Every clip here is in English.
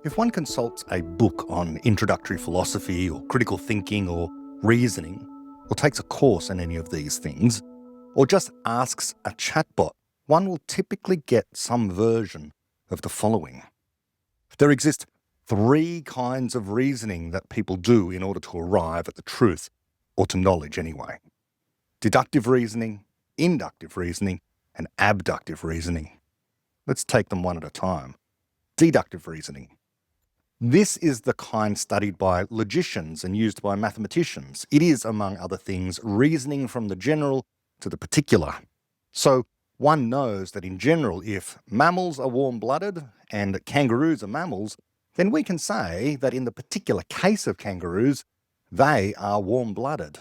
If one consults a book on introductory philosophy or critical thinking or reasoning, or takes a course in any of these things, or just asks a chatbot, one will typically get some version of the following. There exist three kinds of reasoning that people do in order to arrive at the truth, or to knowledge anyway. Deductive reasoning, inductive reasoning, and abductive reasoning. Let's take them one at a time. Deductive reasoning. This is the kind studied by logicians and used by mathematicians. It is, among other things, reasoning from the general to the particular. So one knows that in general, if mammals are warm-blooded and kangaroos are mammals, then we can say that in the particular case of kangaroos, they are warm-blooded.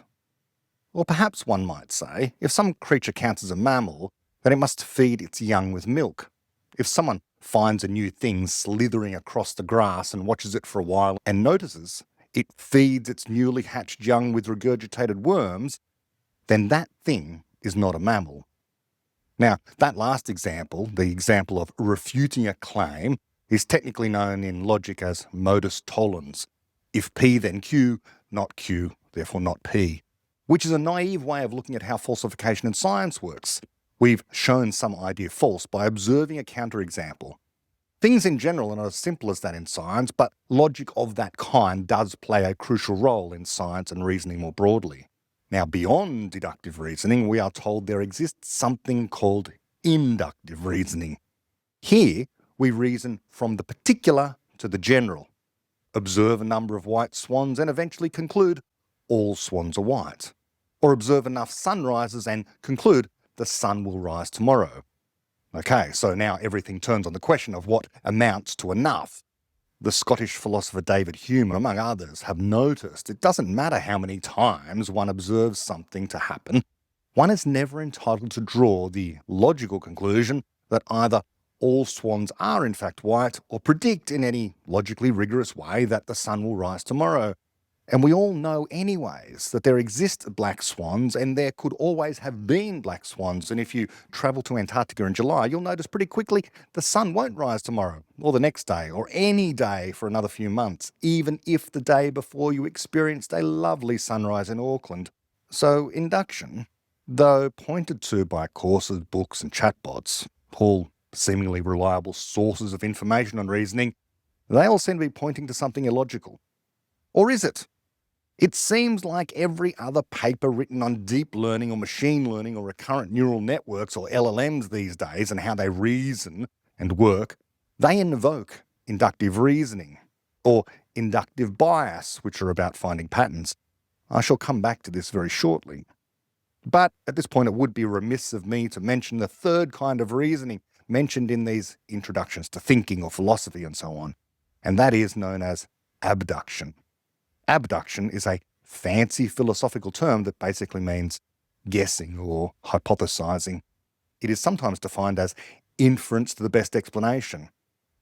Or perhaps one might say, if some creature counts as a mammal, then it must feed its young with milk. If someone finds a new thing slithering across the grass and watches it for a while and notices it feeds its newly hatched young with regurgitated worms, then that thing is not a mammal. Now, that last example, the example of refuting a claim, is technically known in logic as modus tollens. If P, then Q, not Q, therefore not P, which is a naive way of looking at how falsification in science works. We've shown some idea false by observing a counterexample. Things in general are not as simple as that in science, but logic of that kind does play a crucial role in science and reasoning more broadly. Now, beyond deductive reasoning, we are told there exists something called inductive reasoning. Here, we reason from the particular to the general, observe a number of white swans and eventually conclude all swans are white, or observe enough sunrises and conclude the sun will rise tomorrow. Okay, so now everything turns on the question of what amounts to enough. The Scottish philosopher David Hume, among others, have noticed it doesn't matter how many times one observes something to happen, one is never entitled to draw the logical conclusion that either all swans are in fact white or predict in any logically rigorous way that the sun will rise tomorrow. And we all know anyways that there exist black swans and there could always have been black swans. And if you travel to Antarctica in July, you'll notice pretty quickly the sun won't rise tomorrow or the next day or any day for another few months, even if the day before you experienced a lovely sunrise in Auckland. So induction, though pointed to by courses, books and chatbots, all seemingly reliable sources of information on reasoning, they all seem to be pointing to something illogical. Or is it? It seems like every other paper written on deep learning or machine learning or recurrent neural networks or LLMs these days and how they reason and work, they invoke inductive reasoning or inductive bias, which are about finding patterns. I shall come back to this very shortly. But at this point, it would be remiss of me to mention the third kind of reasoning mentioned in these introductions to thinking or philosophy and so on, and that is known as abduction. Abduction is a fancy philosophical term that basically means guessing or hypothesizing. It is sometimes defined as inference to the best explanation.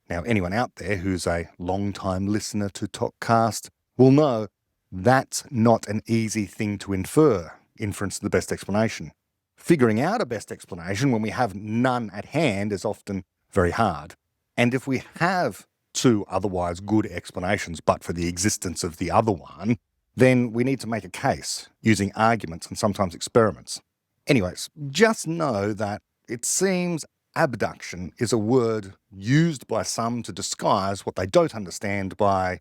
Now, anyone out there who's a long-time listener to Talkcast will know that's not an easy thing to infer, inference to the best explanation. Figuring out a best explanation when we have none at hand is often very hard. And if we have two otherwise good explanations but for the existence of the other one, then we need to make a case using arguments and sometimes experiments. Anyways, just know that it seems abduction is a word used by some to disguise what they don't understand by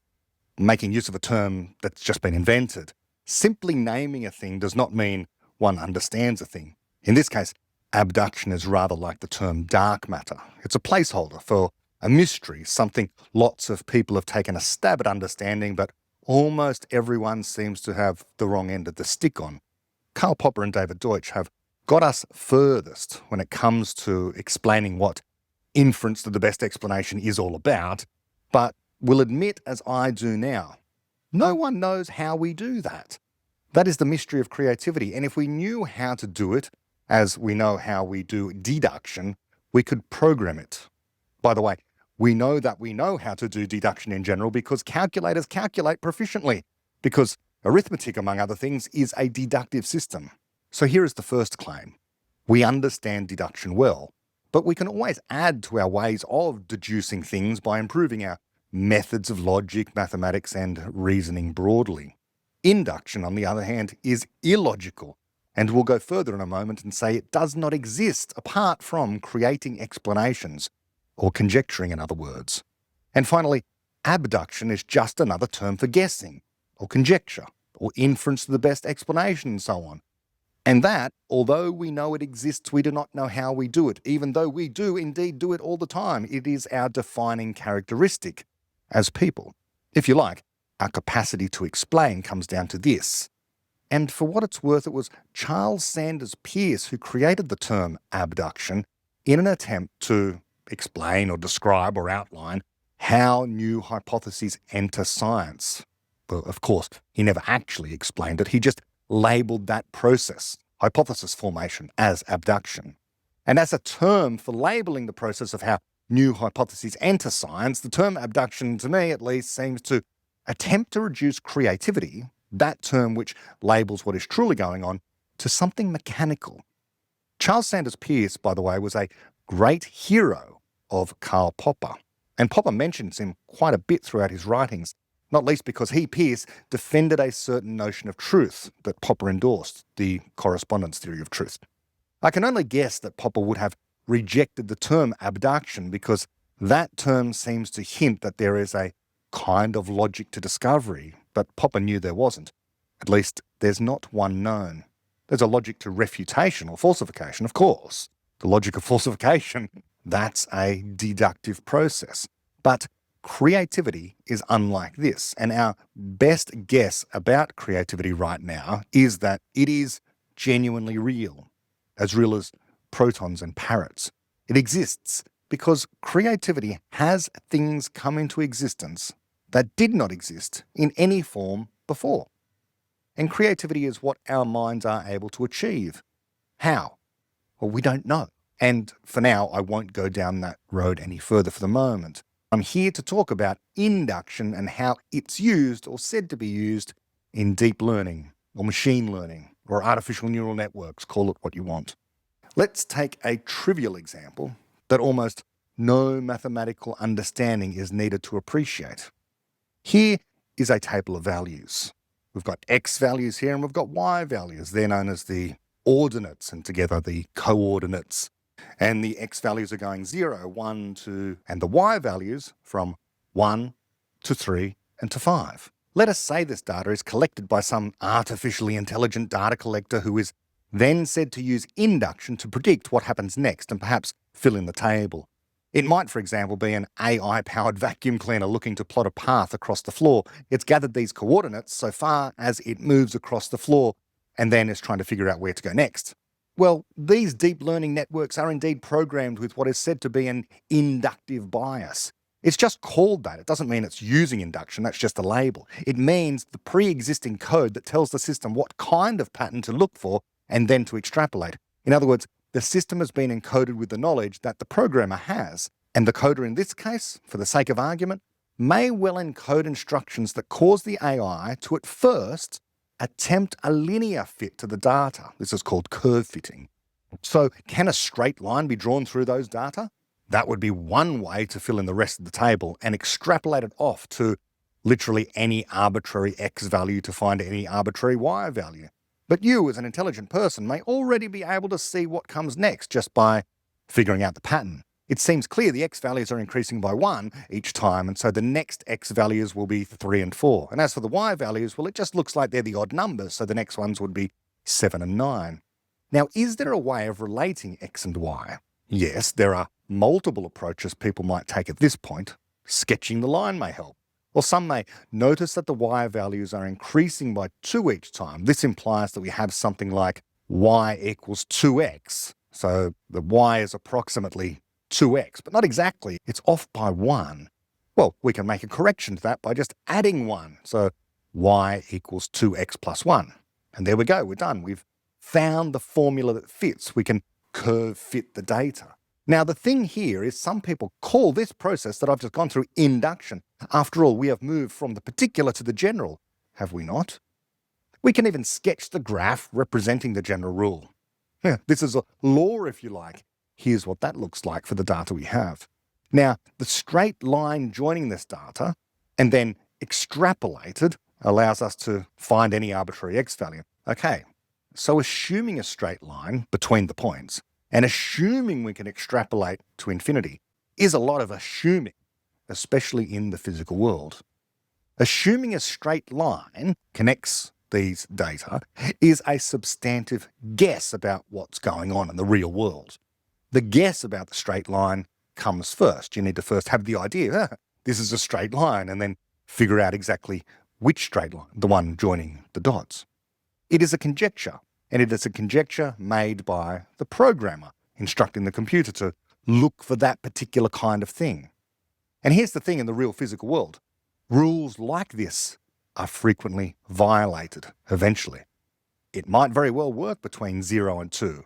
making use of a term that's just been invented. Simply naming a thing does not mean one understands a thing. In this case, abduction is rather like the term dark matter. It's a placeholder for a mystery, something lots of people have taken a stab at understanding, but almost everyone seems to have the wrong end of the stick on. Karl Popper and David Deutsch have got us furthest when it comes to explaining what inference to the best explanation is all about, but will admit, as I do now, no one knows how we do that. That is the mystery of creativity, and if we knew how to do it, as we know how we do deduction, we could program it. By the way, we know that we know how to do deduction in general because calculators calculate proficiently, because arithmetic, among other things, is a deductive system. So here is the first claim. We understand deduction well, but we can always add to our ways of deducing things by improving our methods of logic, mathematics, and reasoning broadly. Induction, on the other hand, is illogical, and we'll go further in a moment and say it does not exist apart from creating explanations, or conjecturing in other words. And finally, abduction is just another term for guessing, or conjecture, or inference to the best explanation, and so on. And that, although we know it exists, we do not know how we do it, even though we do indeed do it all the time. It is our defining characteristic as people. If you like, our capacity to explain comes down to this. And for what it's worth, it was Charles Sanders Peirce who created the term abduction in an attempt to explain or describe or outline how new hypotheses enter science. Well, of course, he never actually explained it. He just labelled that process, hypothesis formation, as abduction. And as a term for labelling the process of how new hypotheses enter science, the term abduction, to me at least, seems to attempt to reduce creativity, that term which labels what is truly going on, to something mechanical. Charles Sanders Peirce, by the way, was a great hero of Karl Popper, and Popper mentions him quite a bit throughout his writings, not least because he, Peirce, defended a certain notion of truth that Popper endorsed, the correspondence theory of truth. I can only guess that Popper would have rejected the term abduction because that term seems to hint that there is a kind of logic to discovery, but Popper knew there wasn't. At least, there's not one known. There's a logic to refutation or falsification, of course. The logic of falsification, that's a deductive process. But creativity is unlike this, and our best guess about creativity right now is that it is genuinely real as protons and parrots. It exists because creativity has things come into existence that did not exist in any form before. And creativity is what our minds are able to achieve. How? Well, we don't know. And for now, I won't go down that road any further for the moment. I'm here to talk about induction and how it's used or said to be used in deep learning or machine learning or artificial neural networks, call it what you want. Let's take a trivial example that almost no mathematical understanding is needed to appreciate. Here is a table of values. We've got x values here and we've got y values. They're known as the ordinates and together the coordinates. And the x values are going 0, 1, 2, and the y values from 1 to 3 and to 5. Let us say this data is collected by some artificially intelligent data collector who is then said to use induction to predict what happens next and perhaps fill in the table. It might, for example, be an AI-powered vacuum cleaner looking to plot a path across the floor. It's gathered these coordinates so far as it moves across the floor and then is trying to figure out where to go next. Well, these deep learning networks are indeed programmed with what is said to be an inductive bias. It's just called that. It doesn't mean it's using induction, that's just a label. It means the pre-existing code that tells the system what kind of pattern to look for and then to extrapolate. In other words, the system has been encoded with the knowledge that the programmer has, and the coder in this case, for the sake of argument, may well encode instructions that cause the AI to at first attempt a linear fit to the data. This is called curve fitting. So can a straight line be drawn through those data? That would be one way to fill in the rest of the table and extrapolate it off to literally any arbitrary x value to find any arbitrary y value. But you, as an intelligent person, may already be able to see what comes next just by figuring out the pattern. It seems clear the x values are increasing by 1 each time, and so the next x values will be 3 and 4. And as for the y values, well, it just looks like they're the odd numbers, so the next ones would be 7 and 9. Now, is there a way of relating x and y? Yes, there are multiple approaches people might take at this point. Sketching the line may help. Or some may notice that the y values are increasing by 2 each time. This implies that we have something like y equals 2x. So the y is approximately 2x, but not exactly. It's off by 1. Well, we can make a correction to that by just adding 1. So y equals 2x plus 1. And there we go, we're done. We've found the formula that fits. We can curve fit the data. Now, the thing here is some people call this process that I've just gone through induction. After all, we have moved from the particular to the general, have we not? We can even sketch the graph representing the general rule. Yeah, this is a law, if you like. Here's what that looks like for the data we have. Now, the straight line joining this data and then extrapolated allows us to find any arbitrary x value. Okay, so assuming a straight line between the points and assuming we can extrapolate to infinity is a lot of assuming, especially in the physical world. Assuming a straight line connects these data is a substantive guess about what's going on in the real world. The guess about the straight line comes first. You need to first have the idea, this is a straight line, and then figure out exactly which straight line, the one joining the dots. It is a conjecture, and it is a conjecture made by the programmer instructing the computer to look for that particular kind of thing. And here's the thing in the real physical world. Rules like this are frequently violated eventually. It might very well work between 0 and 2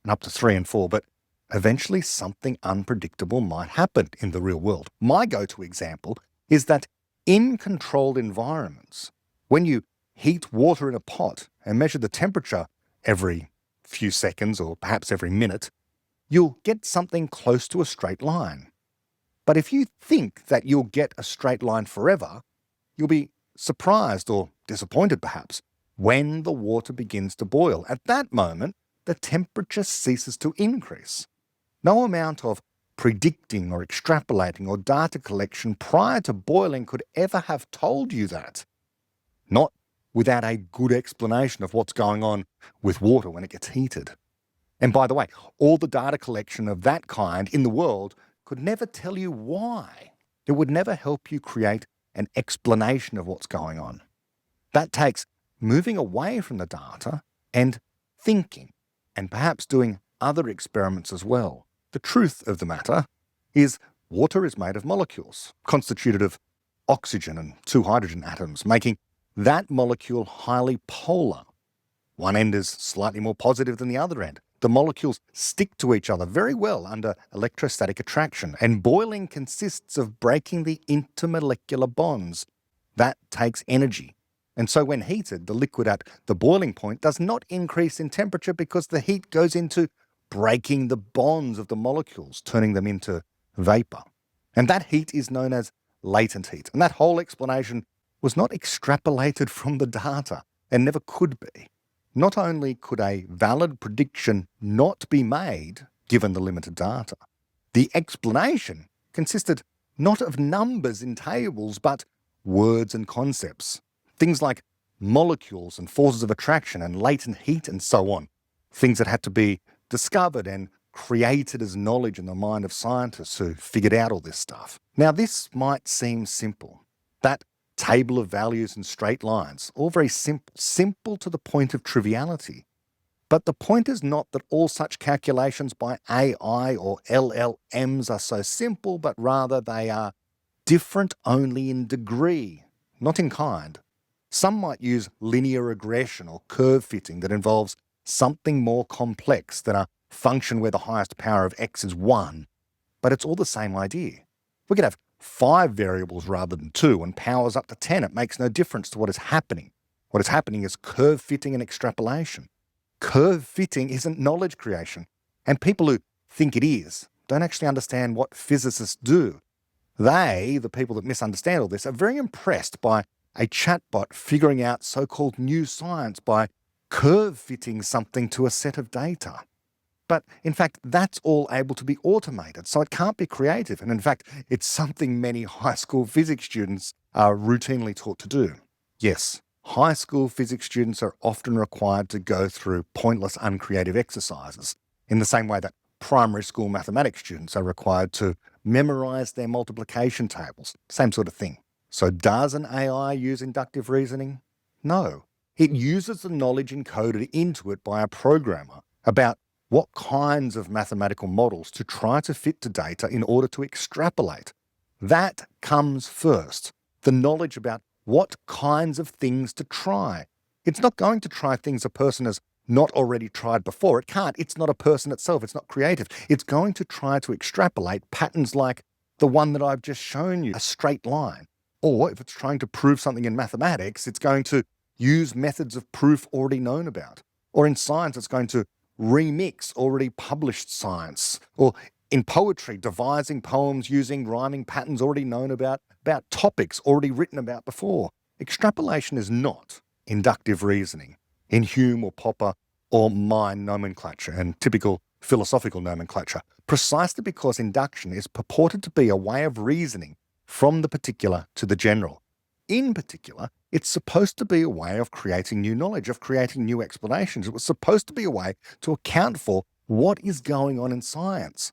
and up to 3 and 4, but eventually something unpredictable might happen in the real world. My go-to example is that in controlled environments, when you heat water in a pot and measure the temperature every few seconds or perhaps every minute, you'll get something close to a straight line. But if you think that you'll get a straight line forever, you'll be surprised or disappointed perhaps when the water begins to boil. At that moment, the temperature ceases to increase. No amount of predicting or extrapolating or data collection prior to boiling could ever have told you that. Not without a good explanation of what's going on with water when it gets heated. And by the way, all the data collection of that kind in the world could never tell you why. It would never help you create an explanation of what's going on. That takes moving away from the data and thinking, and perhaps doing other experiments as well. The truth of the matter is water is made of molecules, constituted of oxygen and 2 hydrogen atoms, making that molecule highly polar. One end is slightly more positive than the other end. The molecules stick to each other very well under electrostatic attraction, and boiling consists of breaking the intermolecular bonds. That takes energy. And so when heated, the liquid at the boiling point does not increase in temperature because the heat goes into breaking the bonds of the molecules, turning them into vapor. And that heat is known as latent heat. And that whole explanation was not extrapolated from the data and never could be. Not only could a valid prediction not be made given the limited data, the explanation consisted not of numbers in tables, but words and concepts. Things like molecules and forces of attraction and latent heat and so on. Things that had to be discovered and created as knowledge in the mind of scientists who figured out all this stuff. Now, this might seem simple. That table of values and straight lines, all very simple to the point of triviality. But the point is not that all such calculations by AI or LLMs are so simple, but rather they are different only in degree, not in kind. Some might use linear regression or curve fitting that involves something more complex than a function where the highest power of x is 1, but it's all the same idea. We could have 5 variables rather than 2 and powers up to 10. It makes no difference to what is happening. What is happening is curve fitting and extrapolation. Curve fitting isn't knowledge creation, and people who think it is don't actually understand what physicists do. They, the people that misunderstand all this, are very impressed by a chatbot figuring out so-called new science by curve fitting something to a set of data. But in fact, that's all able to be automated, so it can't be creative. And in fact, it's something many high school physics students are routinely taught to do. Yes, high school physics students are often required to go through pointless, uncreative exercises, in the same way that primary school mathematics students are required to memorize their multiplication tables. Same sort of thing. So does an AI use inductive reasoning? No. It uses the knowledge encoded into it by a programmer about what kinds of mathematical models to try to fit to data in order to extrapolate. That comes first, the knowledge about what kinds of things to try. It's not going to try things a person has not already tried before. It can't. It's not a person itself. It's not creative. It's going to try to extrapolate patterns like the one that I've just shown you, a straight line. Or if it's trying to prove something in mathematics, it's going to use methods of proof already known about. Or in science, it's going to remix already published science, or in poetry, devising poems using rhyming patterns already known about topics already written about before. Extrapolation is not inductive reasoning in Hume or Popper or mine nomenclature and typical philosophical nomenclature, precisely because induction is purported to be a way of reasoning from the particular to the general. In particular, it's supposed to be a way of creating new knowledge, of creating new explanations. It was supposed to be a way to account for what is going on in science.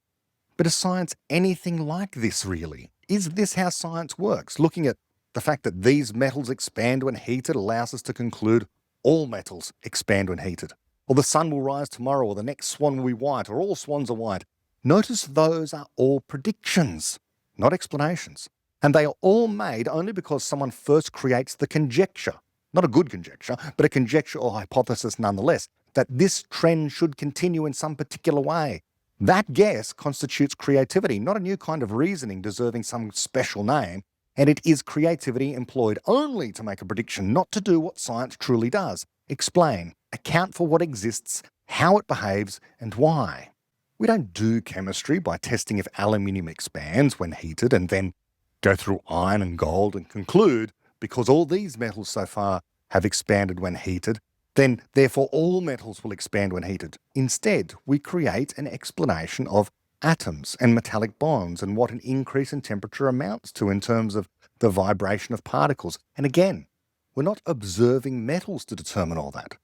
But is science anything like this, really? Is this how science works? Looking at the fact that these metals expand when heated allows us to conclude all metals expand when heated, or the sun will rise tomorrow, or the next swan will be white, or all swans are white. Notice those are all predictions, not explanations. And they are all made only because someone first creates the conjecture, not a good conjecture, but a conjecture or hypothesis nonetheless, that this trend should continue in some particular way. That guess constitutes creativity, not a new kind of reasoning deserving some special name, and it is creativity employed only to make a prediction, not to do what science truly does: explain, account for what exists, how it behaves, and why. We don't do chemistry by testing if aluminium expands when heated and then go through iron and gold and conclude, because all these metals so far have expanded when heated, then therefore all metals will expand when heated. Instead, we create an explanation of atoms and metallic bonds and what an increase in temperature amounts to in terms of the vibration of particles. And again, we're not observing metals to determine all that.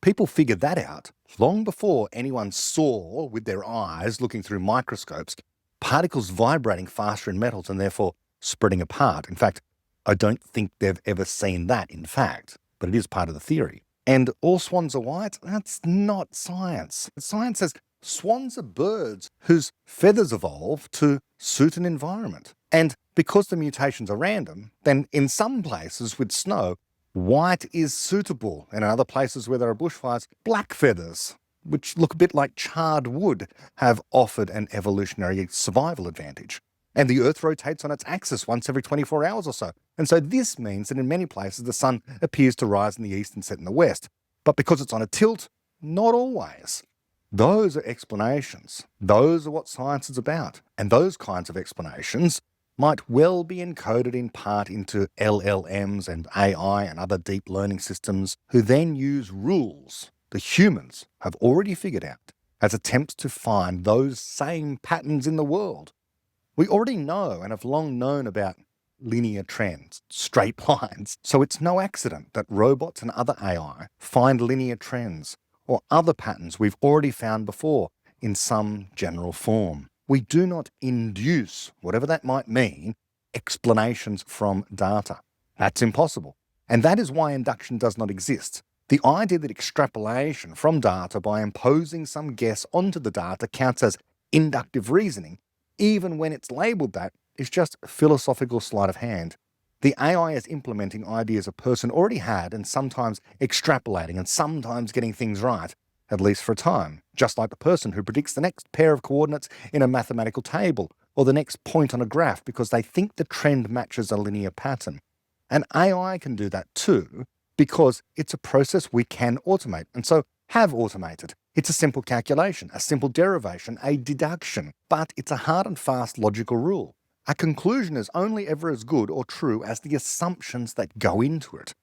People figured that out long before anyone saw with their eyes, looking through microscopes, particles vibrating faster in metals and therefore spreading apart. In fact, I don't think they've ever seen that, in fact, but it is part of the theory. And all swans are white? That's not science. Science says swans are birds whose feathers evolve to suit an environment. And because the mutations are random, then in some places with snow, white is suitable, and in other places where there are bushfires, black feathers, which look a bit like charred wood, have offered an evolutionary survival advantage. And the Earth rotates on its axis once every 24 hours or so. And so this means that in many places the sun appears to rise in the east and set in the west. But because it's on a tilt, not always. Those are explanations. Those are what science is about. And those kinds of explanations might well be encoded in part into LLMs and AI and other deep learning systems, who then use rules the humans have already figured out as attempts to find those same patterns in the world. We already know and have long known about linear trends, straight lines, so it's no accident that robots and other AI find linear trends or other patterns we've already found before in some general form. We do not induce, whatever that might mean, explanations from data. That's impossible. And that is why induction does not exist. The idea that extrapolation from data by imposing some guess onto the data counts as inductive reasoning, even when it's labelled that, is just philosophical sleight of hand. The AI is implementing ideas a person already had and sometimes extrapolating and sometimes getting things right, at least for a time, just like the person who predicts the next pair of coordinates in a mathematical table or the next point on a graph because they think the trend matches a linear pattern. And AI can do that too, because it's a process we can automate, and so have automated. It's a simple calculation, a simple derivation, a deduction, but it's a hard and fast logical rule. A conclusion is only ever as good or true as the assumptions that go into it.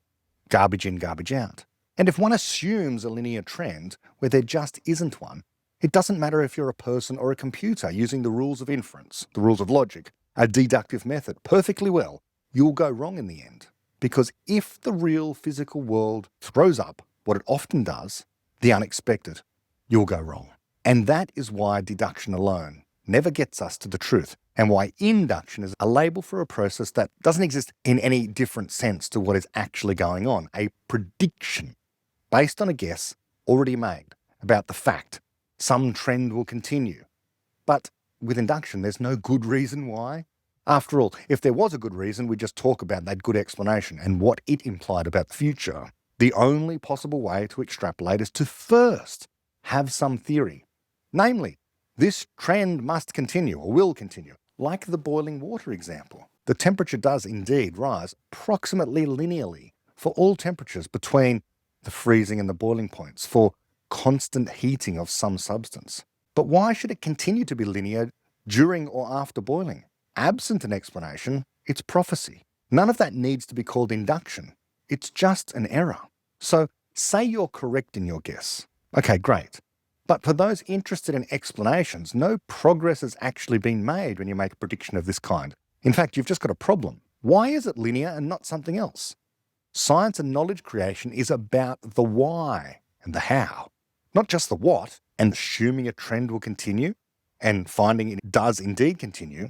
Garbage in, garbage out. And if one assumes a linear trend where there just isn't one, it doesn't matter if you're a person or a computer using the rules of inference, the rules of logic, a deductive method perfectly well, you'll go wrong in the end. Because if the real physical world throws up what it often does, the unexpected, you'll go wrong. And that is why deduction alone never gets us to the truth, and why induction is a label for a process that doesn't exist in any different sense to what is actually going on, a prediction based on a guess already made about the fact some trend will continue. But with induction, there's no good reason why. After all, if there was a good reason, we'd just talk about that good explanation and what it implied about the future. The only possible way to extrapolate is to first have some theory. Namely, this trend must continue or will continue, like the boiling water example. The temperature does indeed rise approximately linearly for all temperatures between the freezing and the boiling points for constant heating of some substance. But why should it continue to be linear during or after boiling. Absent an explanation, it's prophecy. None of that needs to be called induction. It's just an error. So say you're correct in your guess. Okay, great. But for those interested in explanations, no progress has actually been made when you make a prediction of this kind. In fact, you've just got a problem. Why is it linear and not something else? Science and knowledge creation is about the why and the how, not just the what, and assuming a trend will continue and finding it does indeed continue.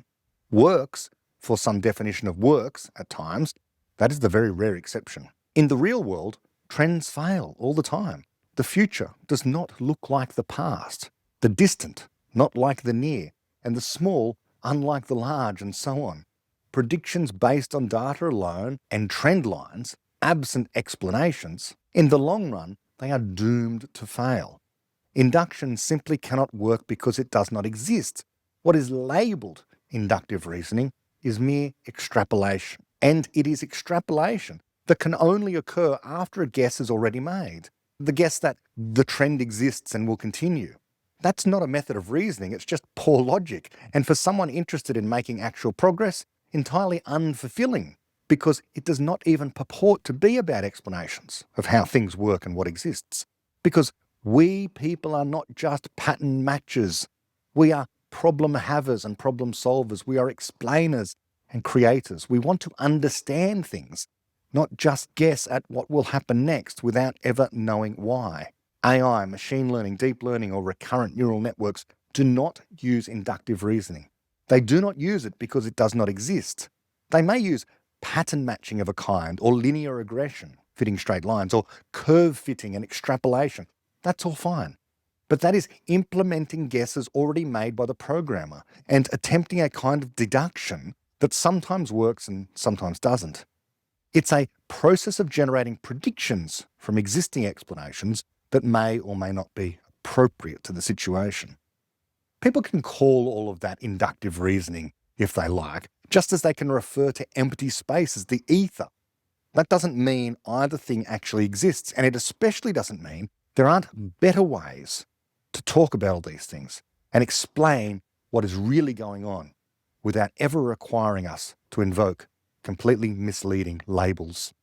Works, for some definition of works at times, that is the very rare exception. In the real world, trends fail all the time. The future does not look like the past, the distant not like the near, and the small unlike the large, and so on. Predictions based on data alone and trend lines, absent explanations, in the long run, they are doomed to fail. Induction simply cannot work because it does not exist. What is labelled inductive reasoning is mere extrapolation. And it is extrapolation that can only occur after a guess is already made. The guess that the trend exists and will continue. That's not a method of reasoning, it's just poor logic. And for someone interested in making actual progress, entirely unfulfilling, because it does not even purport to be about explanations of how things work and what exists. Because we people are not just pattern matchers. We are problem havers and problem solvers. We are explainers and creators. We want to understand things, not just guess at what will happen next without ever knowing why. AI, machine learning, deep learning, or recurrent neural networks do not use inductive reasoning. They do not use it because it does not exist. They may use pattern matching of a kind, or linear regression, fitting straight lines, or curve fitting and extrapolation. That's all fine. But that is implementing guesses already made by the programmer and attempting a kind of deduction that sometimes works and sometimes doesn't. It's a process of generating predictions from existing explanations that may or may not be appropriate to the situation. People can call all of that inductive reasoning if they like, just as they can refer to empty space as the ether. That doesn't mean either thing actually exists, and it especially doesn't mean there aren't better ways to talk about all these things and explain what is really going on without ever requiring us to invoke completely misleading labels.